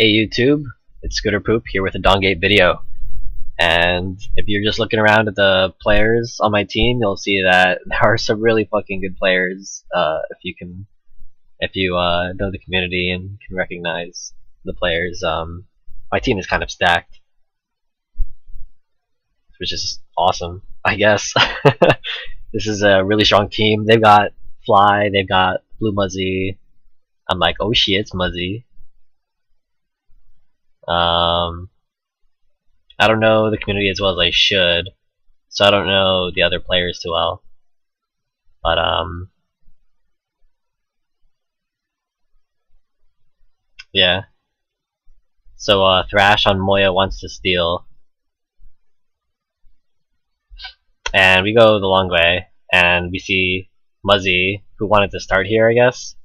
Hey YouTube, it's skooterpoop here with a Dawngate video. And if you're just looking around at the players on my team, you'll see that there are some really fucking good players. If you know the community and can recognize the players. My team is kind of stacked, which is awesome, I guess. This is a really strong team. They've got Fly, they've got Blue Muzzy. I'm like, oh shit, it's Muzzy. I don't know the community as well as I should, so I don't know the other players too well. But yeah. So Thrash on Moya wants to steal, and we go the long way, and we see Muzzy, who wanted to start here, I guess.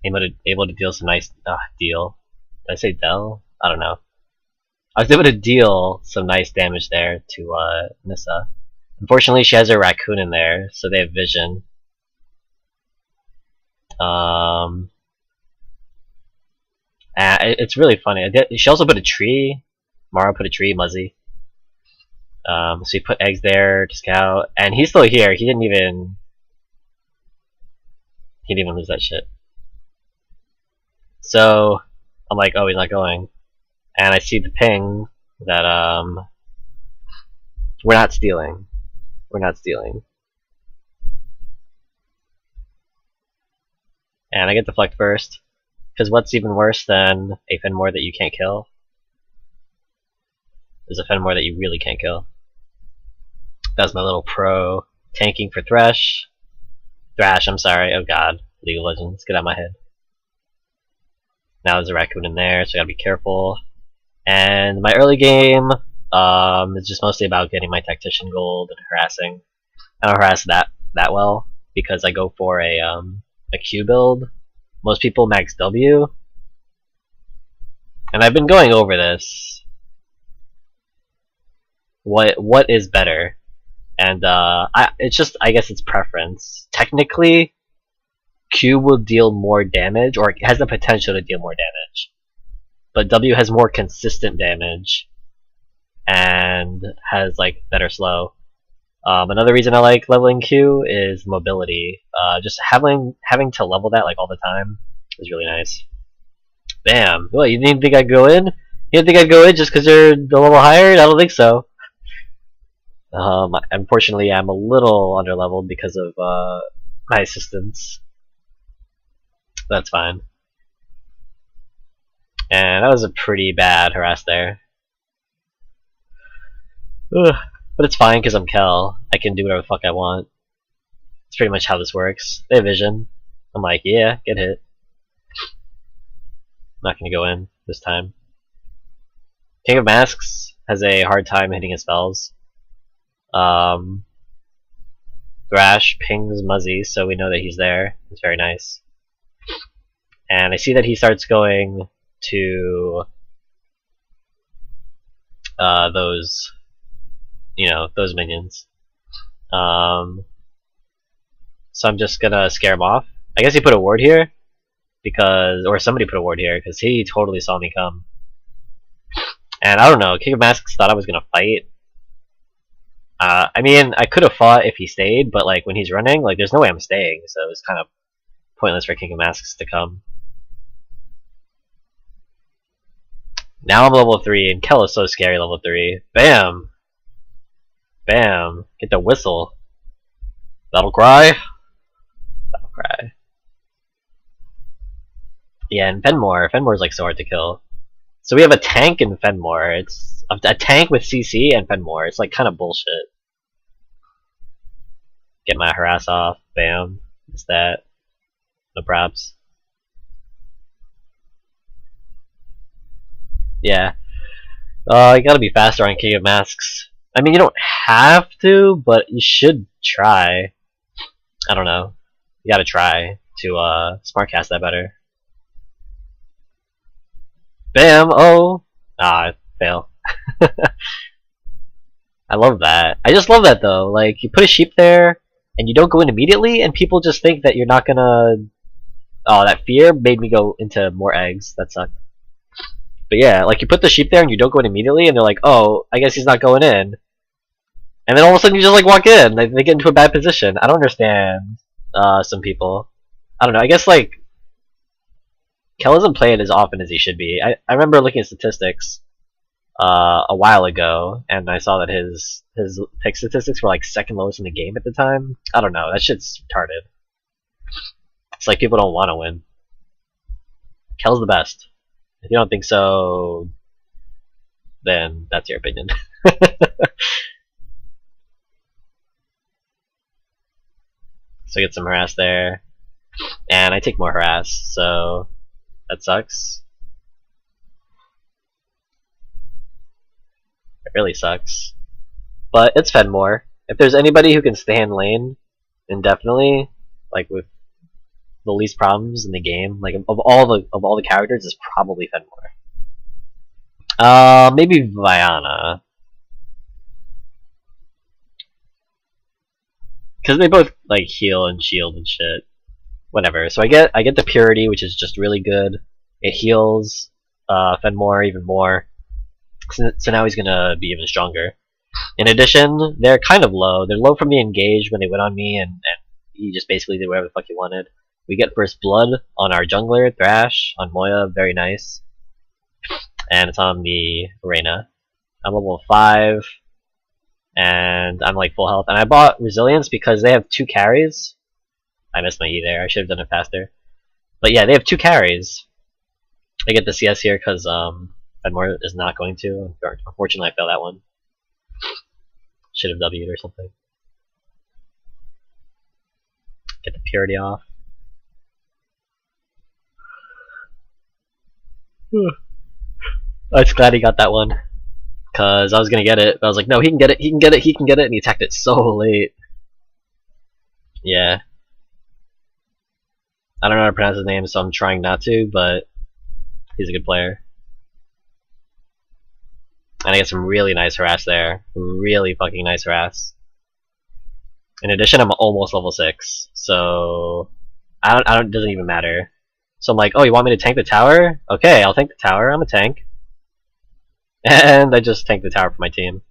Able to deal some nice deal. Did I say Del? I don't know. I was able to deal some nice damage there to Nissa. Unfortunately, she has her raccoon in there, so they have vision. It's really funny. She also put a tree. Mara put a tree, Muzzy. So he put eggs there to scout, and he's still here. He didn't even lose that shit. So I'm like, oh, he's not going. And I see the ping that we're not stealing. We're not stealing. And I get deflect first, because what's even worse than a Fenmore that you can't kill is a Fenmore that you really can't kill. That's my little pro tanking for Thrash. I'm sorry. Oh god, League of Legends, get out of my head. Now there's a raccoon in there, so I gotta be careful. And my early game is just mostly about getting my tactician gold and harassing. I don't harass that well because I go for a Q build. Most people max W, and I've been going over this. What is better? And it's just, I guess it's preference. Technically, Q will deal more damage, or it has the potential to deal more damage. But W has more consistent damage and has like better slow. Another reason I like leveling Q is mobility. Just having to level that like all the time is really nice. Bam! What, you didn't think I'd go in? You didn't think I'd go in just because you're a level higher? I don't think so. Unfortunately, I'm a little underleveled because of my assistants. That's fine. And that was a pretty bad harass there. Ugh. But it's fine because I'm Kel. I can do whatever the fuck I want. It's pretty much how this works. They have vision. I'm like, yeah, get hit. I'm not gonna go in this time. King of Masks has a hard time hitting his spells. Thrash pings Muzzy, so we know that he's there. It's very nice. And I see that he starts going to those minions. So I'm just gonna scare him off. I guess he put a ward here or somebody put a ward here because he totally saw me come. And I don't know, King of Masks thought I was gonna fight. I mean, I could have fought if he stayed, but like when he's running, like there's no way I'm staying, so it was kind of pointless for King of Masks to come. Now I'm level 3, and Kel is so scary level 3. Bam! Bam! Get the whistle. Battle cry. Battle cry. Yeah, and Fenmore. Fenmore's like so hard to kill. So we have a tank in Fenmore. It's a tank with CC and Fenmore. It's like kind of bullshit. Get my harass off. Bam. What's that? No props. Yeah. You gotta be faster on King of Masks. I mean, you don't have to, but you should try. I don't know. You gotta try to smartcast that better. Bam! Oh! Fail. I love that. I just love that though. Like, you put a sheep there, and you don't go in immediately, and people just think that you're not gonna... Oh, that fear made me go into more eggs. That sucked. But yeah, like you put the sheep there and you don't go in immediately, and they're like, oh, I guess he's not going in. And then all of a sudden you just like walk in, like they get into a bad position. I don't understand some people. I don't know, I guess like Kel doesn't play it as often as he should be. I remember looking at statistics a while ago, and I saw that his pick statistics were like second lowest in the game at the time. I don't know, that shit's retarded. It's like people don't want to win. Kel's the best. If you don't think so, then that's your opinion. So I get some harass there, and I take more harass, so that sucks. It really sucks. But it's fed more. If there's anybody who can stay in lane indefinitely, like with the least problems in the game, like of all the characters, it's probably fed more. Maybe Viana. Because they both like heal and shield and shit. Whatever. So I get the purity, which is just really good. It heals Fenmore even more. So now he's gonna be even stronger. In addition, they're kind of low. They're low from the engage when they went on me, and he just basically did whatever the fuck he wanted. We get first blood on our jungler, Thrash, on Moya, very nice. And it's on the Arena. I'm level 5. And I'm like full health. And I bought Resilience because they have 2 carries. I missed my E there. I should have done it faster. But yeah, they have 2 carries. I get the CS here because Fenmore is not going to. Unfortunately, I failed that one. Should have W'd or something. Get the purity off. I was glad he got that one. Because I was gonna get it, but I was like, no, he can get it, he can get it, he can get it, and he attacked it so late. Yeah. I don't know how to pronounce his name, so I'm trying not to, but he's a good player. And I get some really nice harass there. Really fucking nice harass. In addition, I'm almost level 6, so it doesn't even matter. So I'm like, oh, you want me to tank the tower? Okay, I'll tank the tower, I'm a tank. And I just tanked the tower for my team.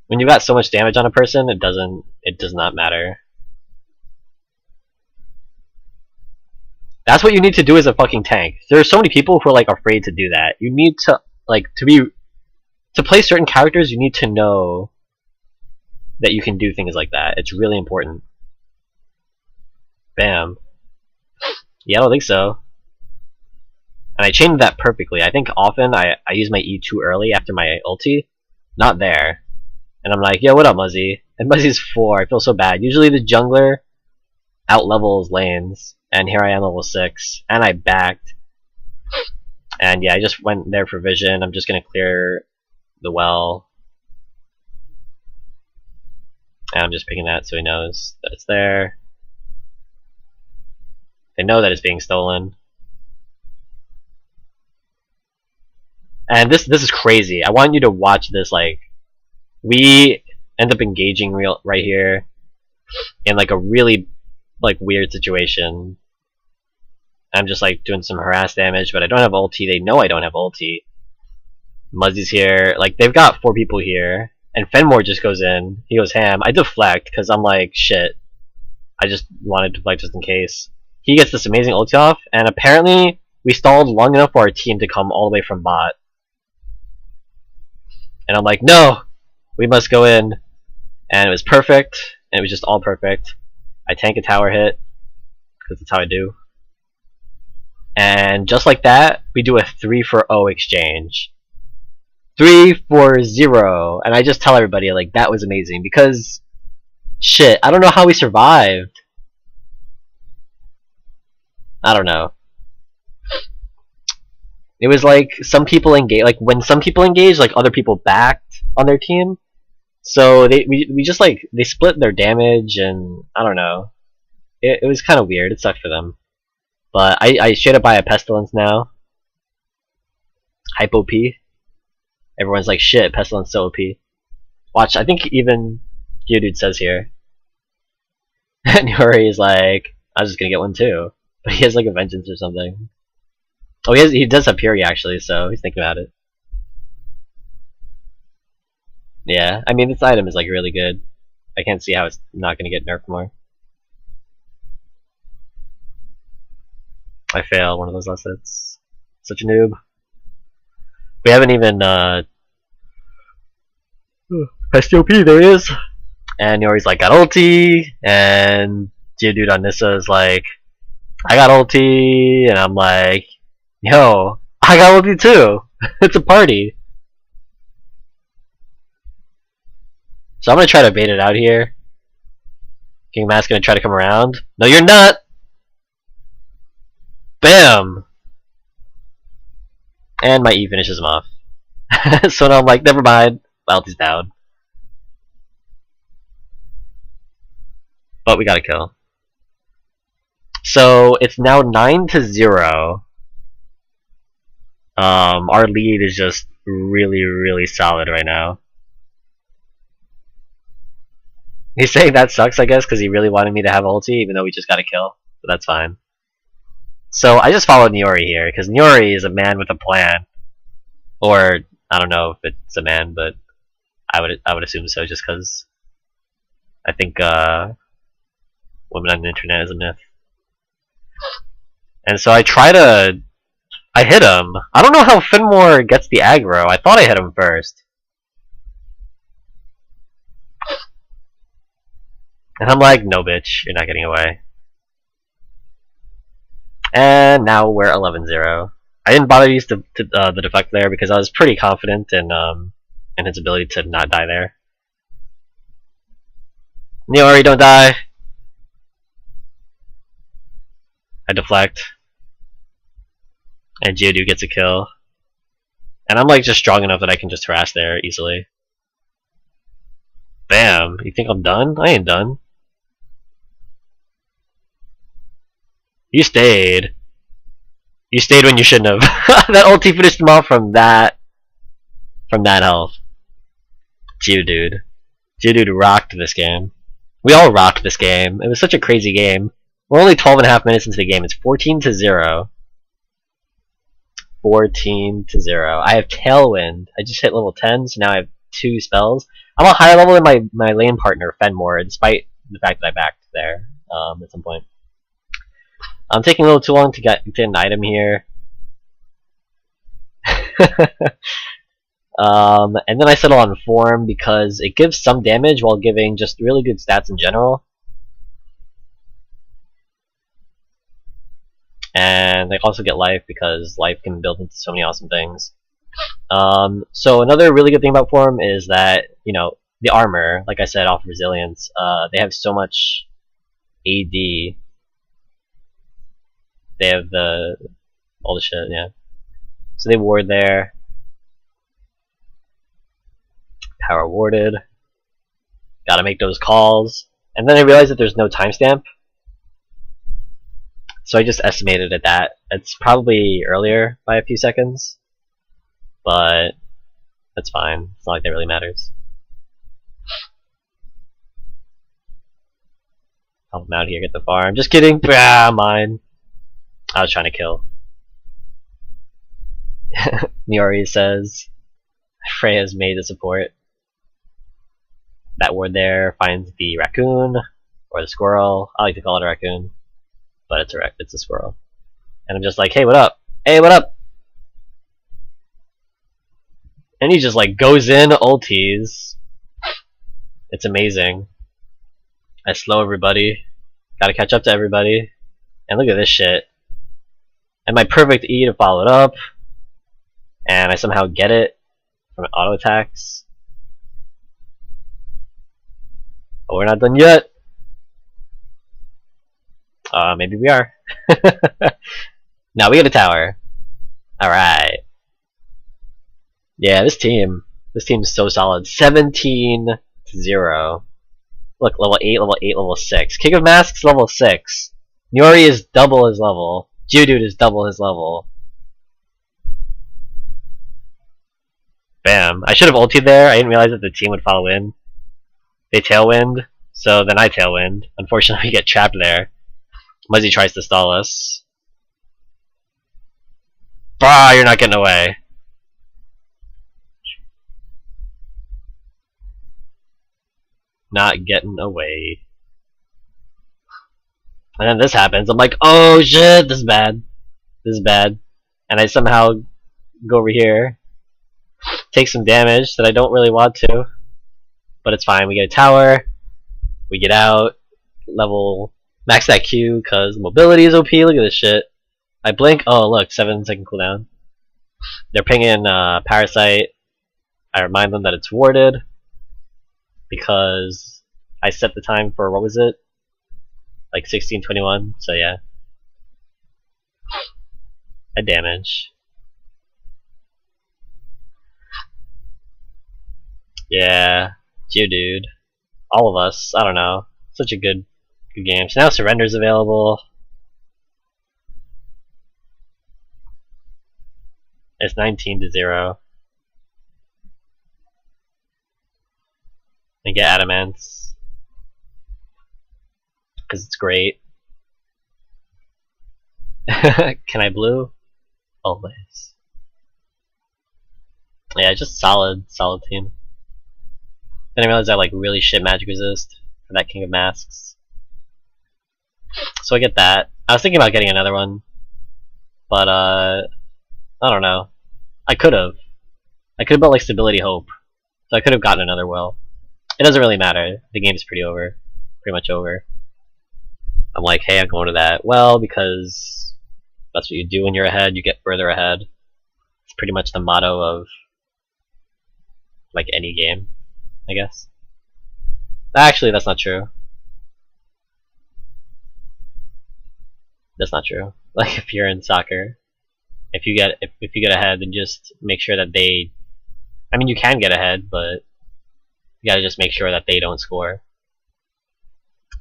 When you've got so much damage on a person, it does not matter. That's what you need to do as a fucking tank. There are so many people who are like afraid to do that. You need to to play certain characters, you need to know that you can do things like that. It's really important. Bam. Yeah, I don't think so. And I chained that perfectly. I think often I use my E too early after my ulti. Not there. And I'm like, yo, what up, Muzzy? And Muzzy's 4. I feel so bad. Usually the jungler outlevels lanes. And here I am level 6. And I backed. And yeah, I just went there for vision. I'm just going to clear the well. And I'm just picking that so he knows that it's there. They know that it's being stolen. And this is crazy. I want you to watch this. Like, we end up engaging right here in like a really like weird situation. I'm just like doing some harass damage, but I don't have ulti. They know I don't have ulti. Muzzy's here. Like, they've got 4 people here, and Fenmore just goes in. He goes ham. I deflect because I'm like, shit. I just wanted to deflect just in case. He gets this amazing ulti off, and apparently we stalled long enough for our team to come all the way from bot. And I'm like, no, we must go in. And it was perfect, and it was just all perfect. I tank a tower hit, because that's how I do. And just like that, we do a 3-for-0 exchange. 3-for-0. And I just tell everybody, like, that was amazing, because, shit, I don't know how we survived. I don't know. It was like some people engage, like when some people engage, like other people backed on their team. So we just like they split their damage, and I don't know. It was kind of weird. It sucked for them. But I straight up buy a pestilence now. Hype OP. Everyone's like, shit, pestilence so OP. Watch, I think even Geodude says here. And Yuri is like, I was just gonna get one too. But he has like a vengeance or something. Oh, he does have Fury actually, so he's thinking about it. Yeah, I mean this item is like really good. I can't see how it's not gonna get nerfed more. I fail one of those last hits. Such a noob. We haven't even STOP, there he is. And Yori's like, got ulti, and Geodude on Nissa is like, I got ulti, and I'm like, yo, I got ulti too. It's a party. So I'm gonna try to bait it out here. King Matt's gonna try to come around. No, you're not! Bam! And my E finishes him off. So now I'm like, never mind. Ulti's down. But we got a kill. So it's now 9-0. Our lead is just really, really solid right now. He's saying that sucks, I guess, because he really wanted me to have ulti, even though we just got a kill. But that's fine. So I just followed Niori here, because Niori is a man with a plan. Or, I don't know if it's a man, but I would assume so, just because I think women on the internet is a myth. And so I hit him. I don't know how Finmore gets the aggro. I thought I hit him first. And I'm like, no bitch, you're not getting away. And now we're 11-0. I didn't bother to use the deflect there because I was pretty confident in his ability to not die there. Niori, don't die. I deflect. And Geodude gets a kill. And I'm like just strong enough that I can just harass there easily. Bam! You think I'm done? I ain't done. You stayed. You stayed when you shouldn't have. That ulti finished him off from that health. Geodude. Geodude rocked this game. We all rocked this game. It was such a crazy game. We're only 12.5 minutes into the game. It's 14-0. 14-0. I have Tailwind. I just hit level 10, so now I have 2 spells. I'm a higher level than my lane partner, Fenmore, despite the fact that I backed there at some point. I'm taking a little too long to get an item here. And then I settle on Form because it gives some damage while giving just really good stats in general. And I also get life because life can build into so many awesome things. So another really good thing about Form is that, you know, the armor, like I said, off resilience, they have so much AD. They have all the shit, yeah. So they ward there. Power warded. Gotta make those calls. And then I realized that there's no timestamp. So I just estimated at that. It's probably earlier by a few seconds. But that's fine. It's not like that really matters. Help him out here, get the farm. Just kidding. Ah, mine. I was trying to kill. Niori says Freya's made the support. That ward there finds the raccoon or the squirrel. I like to call it a raccoon, but it's a squirrel. And I'm just like, hey, what up? Hey, what up? And he just like goes in ultis. It's amazing. I slow everybody. Gotta catch up to everybody. And look at this shit. And my perfect E to follow it up. And I somehow get it from auto attacks. But we're not done yet. Maybe we are. Now we get a tower. Alright. Yeah, this team's so solid. 17-0. Look, level 8, level 6. King of Masks, level 6. Niori is double his level. Geodude is double his level. Bam. I should have ultied there. I didn't realize that the team would follow in. They tailwind, so then I tailwind. Unfortunately, we get trapped there. Muzzy tries to stall us. Wow, you're not getting away. Not getting away. And then this happens. I'm like, oh shit, this is bad. This is bad. And I somehow go over here, take some damage that I don't really want to, but it's fine. We get a tower, we get out, level, max that Q, cause mobility is OP. Look at this shit. I blink, oh look, 7-second cooldown. They're pinging Parasite. I remind them that it's warded, because I set the time for, what was it? Like 16:21, so yeah. I damage. Yeah, Geodude. All of us, I don't know. Such a good game. So now Surrender's available. It's 19-0. And get Adamants. Because it's great. Can I blue? Always. Yeah, just solid team. Then I realized I like really shit magic resist for that King of Masks. So I get that. I was thinking about getting another one, but I don't know. I could have bought like Stability Hope, so I could have gotten another will. It doesn't really matter. The game's pretty much over. I'm like, hey, I'm going to that well because that's what you do when you're ahead. You get further ahead. It's pretty much the motto of like any game, I guess. Actually, that's not true. That's not true. Like if you're in soccer, if you get ahead, then just make sure that they. I mean, you can get ahead, but you gotta just make sure that they don't score.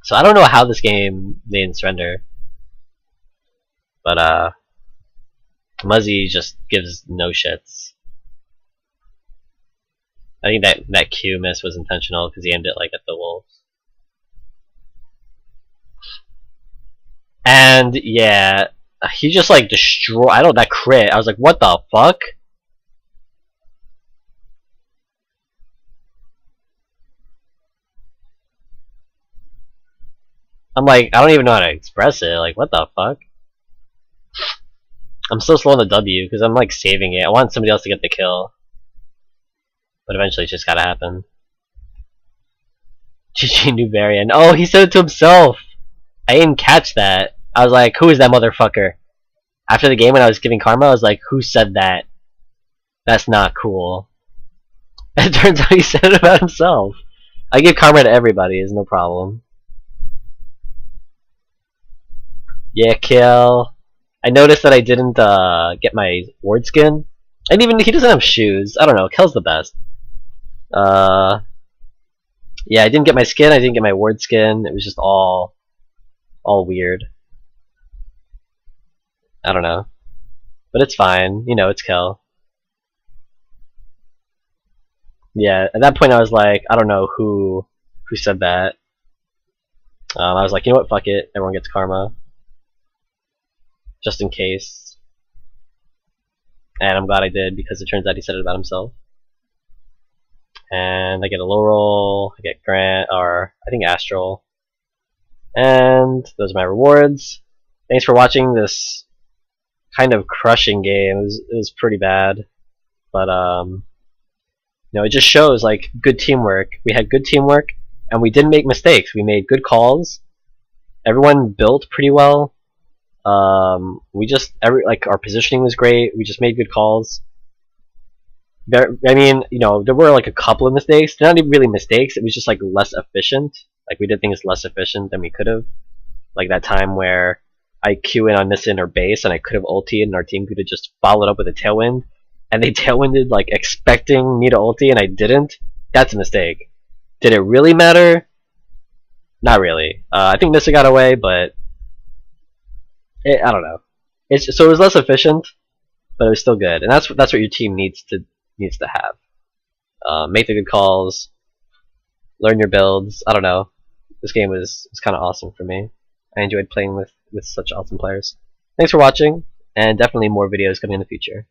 So I don't know how this game they didn't surrender, but Muzzy just gives no shits. I think that Q miss was intentional because he aimed it like at the wolves. And yeah, he just like destroyed. I don't that crit. I was like, what the fuck? I'm like, I don't even know how to express it. Like, what the fuck? I'm so slow on the W because I'm like saving it. I want somebody else to get the kill, but eventually it's just gotta happen. GG Newbarian. Oh, he said it to himself. I didn't catch that. I was like, who is that motherfucker? After the game when I was giving karma, I was like, who said that? That's not cool. It turns out he said it about himself. I give karma to everybody, is no problem. Yeah, kill. I noticed that I didn't get my ward skin. And even he doesn't have shoes. I don't know, Kel's the best. Yeah, I didn't get my skin, I didn't get my ward skin. It was just all weird. I don't know. But it's fine, you know, it's Kel. Yeah, at that point I was like, I don't know who said that. I was like, you know what, fuck it, everyone gets karma. Just in case. And I'm glad I did because it turns out he said it about himself. And I get a low roll, I get Grant, or I think Astral. And those are my rewards. Thanks for watching this kind of crushing game. It was pretty bad. But you know, it just shows like good teamwork. We had good teamwork and we didn't make mistakes. We made good calls. Everyone built pretty well. We just like our positioning was great. We just made good calls. I mean, you know, there were like a couple of mistakes. They're not even really mistakes. It was just like less efficient. Like we did things less efficient than we could have. Like that time where I Q in on Nissan or base and I could have ultied and our team could have just followed up with a tailwind. And they tailwinded like expecting me to ulti and I didn't. That's a mistake. Did it really matter? Not really. I think Nissa got away, but I don't know. So it was less efficient, but it was still good, and that's what your team needs to have. Make the good calls, learn your builds. I don't know. This game was kind of awesome for me. I enjoyed playing with such awesome players. Thanks for watching. and definitely more videos coming in the future.